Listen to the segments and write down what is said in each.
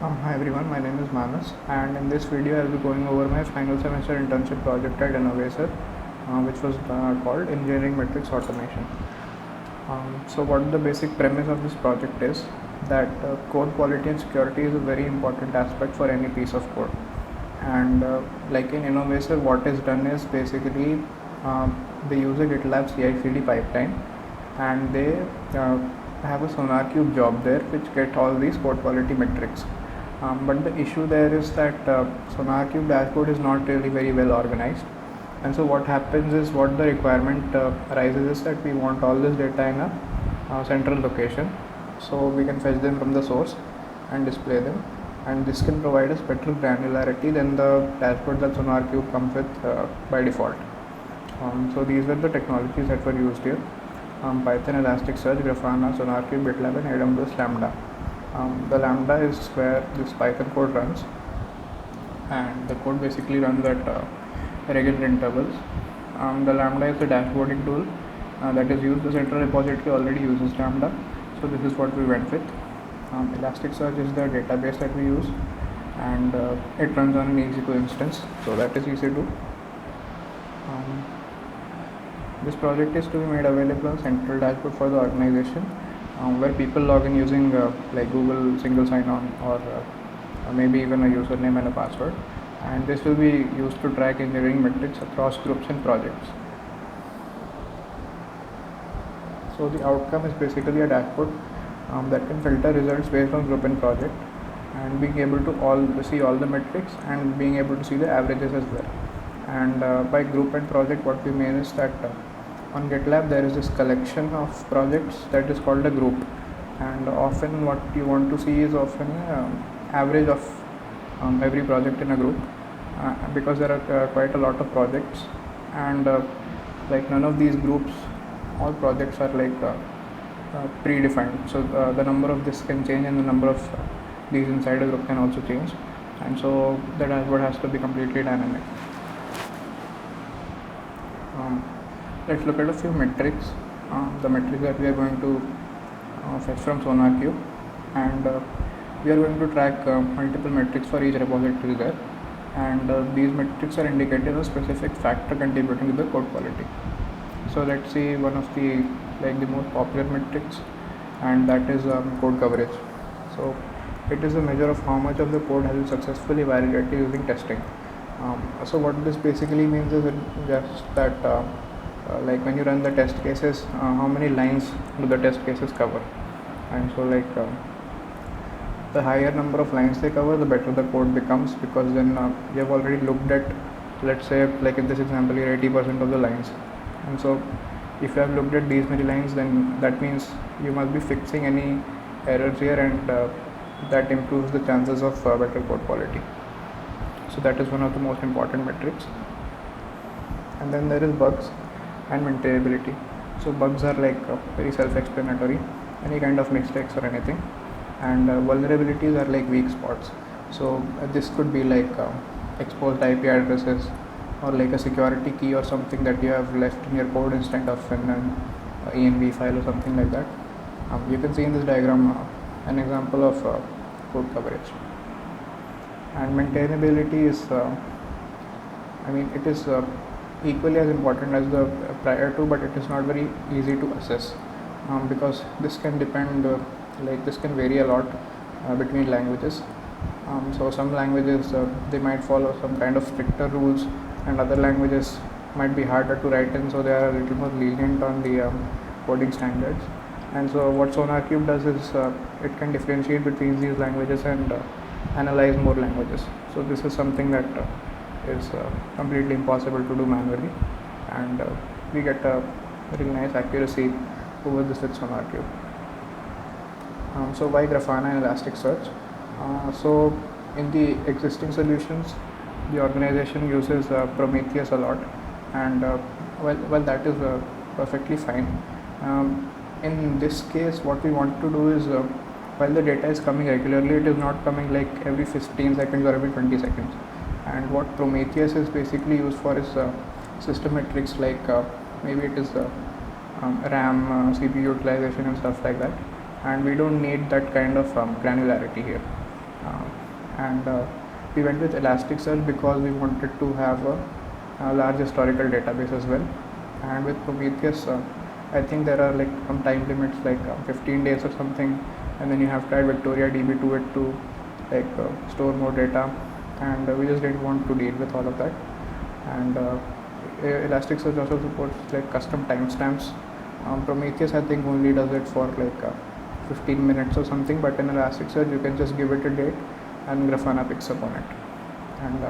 Hi everyone, my name is Manas, and in this video I'll be going over my final semester internship project at Innovaccer, which was called Engineering Metrics Automation. So what the basic premise of this project is that code quality and security is a very important aspect for any piece of code. And like in Innovaccer, what is done is basically they use a GitLab CI/CD pipeline, and they have a SonarQube job there which get all these code quality metrics. But the issue there is that SonarQube dashboard is not really very well organized, and so what happens is, what the requirement arises is that we want all this data in a central location, so we can fetch them from the source and display them, and this can provide us better granularity than the dashboard that SonarQube comes with by default. So these were the technologies that were used here: Python, Elasticsearch, Grafana, SonarQube, GitLab, and AWS Lambda. The Lambda is where this Python code runs, and the code basically runs at regular intervals. The Lambda is a dashboarding tool that is used. The central repository already uses Lambda, so this is what we went with. Elasticsearch is the database that we use, and it runs on an EC2 instance, so that is EC2. This project is to be made available on central dashboard for the organization, where people log in using like Google single sign-on, or maybe even a username and a password, and this will be used to track engineering metrics across groups and projects. So the outcome is basically a dashboard that can filter results based on group and project, and being able to see all the metrics, and being able to see the averages as well. And by group and project, what we mean is that on GitLab there is this collection of projects that is called a group, and often what you want to see is often average of every project in a group, because there are quite a lot of projects, and like none of these groups, all projects are like predefined, so the number of this can change, and the number of these inside a group can also change, and so the dashboard has to be completely dynamic. Let's look at a few metrics, the metrics that we are going to fetch from SonarQube, and we are going to track multiple metrics for each repository there, and these metrics are indicative of specific factor contributing to the code quality. So let's see one of the most popular metrics, and that is code coverage. So it is a measure of how much of the code has been successfully validated using testing. So what this basically means is just that like when you run the test cases, how many lines do the test cases cover, and so the higher number of lines they cover, the better the code becomes, because then you have already looked at, let's say like in this example here, 80% of the lines, and so if you have looked at these many lines, then that means you must be fixing any errors here, and that improves the chances of better code quality. So that is one of the most important metrics. And then there is bugs and maintainability. So bugs are like very self-explanatory, any kind of mistakes or anything, and vulnerabilities are like weak spots. So this could be like exposed IP addresses, or like a security key or something that you have left in your code instead of in an env file or something like that. You can see in this diagram an example of code coverage. And maintainability is it is equally as important as the prior two, but it is not very easy to assess, because this can depend this can vary a lot between languages. So some languages they might follow some kind of stricter rules, and other languages might be harder to write in, so they are a little more lenient on the coding standards. And so what SonarQube does is it can differentiate between these languages and analyze more languages. So this is something that is completely impossible to do manually, and we get a really nice accuracy over this with SonarQube. So why Grafana and Elasticsearch? So in the existing solutions, the organization uses Prometheus a lot, and well that is perfectly fine. In this case, what we want to do is, while the data is coming regularly, it is not coming like every 15 seconds or every 20 seconds. And what Prometheus is basically used for is system metrics, like maybe it is RAM, CPU utilization and stuff like that, and we don't need that kind of granularity here. and we went with Elasticsearch because we wanted to have a large historical database as well. And with Prometheus, I think there are like some time limits, like 15 days or something, and then you have to add Victoria DB to it to like store more data, and we just didn't want to deal with all of that. And Elasticsearch also supports like custom timestamps. Prometheus I think only does it for like 15 minutes or something, but in Elasticsearch you can just give it a date and Grafana picks up on it. And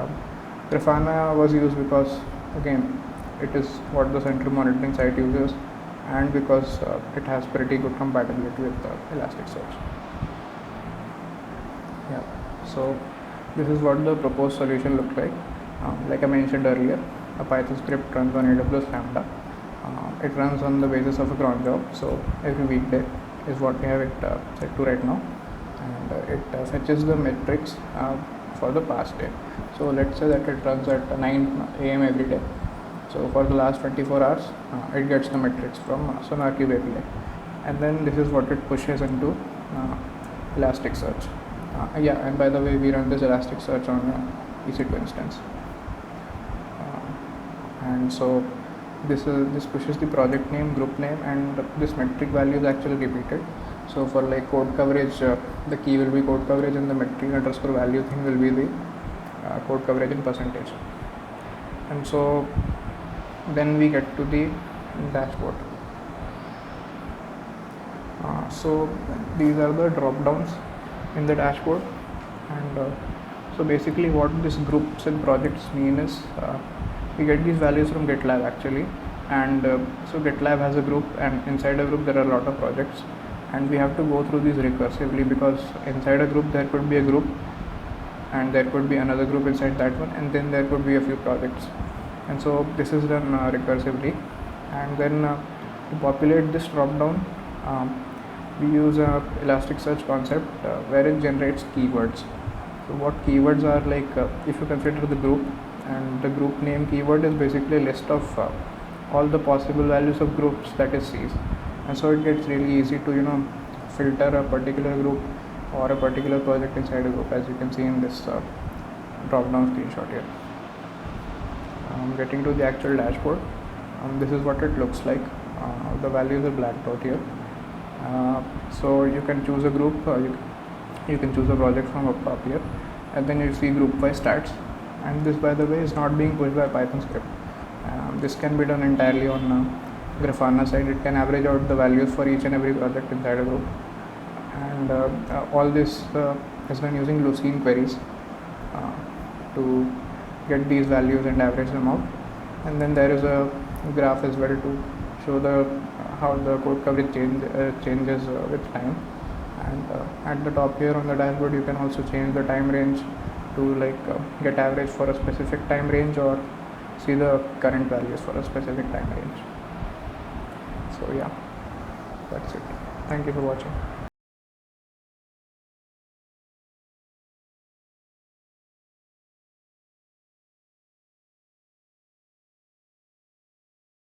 Grafana was used because again it is what the central monitoring site uses, and because it has pretty good compatibility with Elasticsearch. Yeah, so this is what the proposed solution looked like. Like I mentioned earlier, a Python script runs on AWS Lambda. It runs on the basis of a cron job, so every weekday is what we have it set to right now, and it fetches the metrics for the past day. So let's say that it runs at 9 a.m. every day. So for the last 24 hours, it gets the metrics from SonarQube API, and then this is what it pushes into Elasticsearch. Yeah, and by the way, we run this Elasticsearch on EC2 instance, and so this pushes the project name, group name, and this metric value is actually repeated. So for like code coverage, the key will be code coverage, and the metric underscore value thing will be the code coverage in percentage. And so then we get to the dashboard. So these are the drop downs in the dashboard, and so basically what this groups and projects mean is we get these values from GitLab actually, and so GitLab has a group, and inside a group there are a lot of projects, and we have to go through these recursively, because inside a group there could be a group, and there could be another group inside that one, and then there could be a few projects, and so this is done recursively. And then to populate this drop down, we use a Elasticsearch concept where it generates keywords. So what keywords are, like if you consider the group, and the group name keyword is basically a list of all the possible values of groups that it sees, and so it gets really easy to filter a particular group or a particular project inside a group, as you can see in this drop down screenshot here. Getting to the actual dashboard, this is what it looks like. The values are blacked out here. So you can choose a group, you can choose a project from up top here, and then you see group by stats, and this by the way is not being pushed by Python script. This can be done entirely on Grafana side. It can average out the values for each and every project inside a group, and all this is done using Lucene queries to get these values and average them out. And then there is a graph as well to show the how the code coverage changes with time. And at the top here on the dashboard you can also change the time range to like get average for a specific time range, or see the current values for a specific time range. So yeah, that's it. Thank you for watching.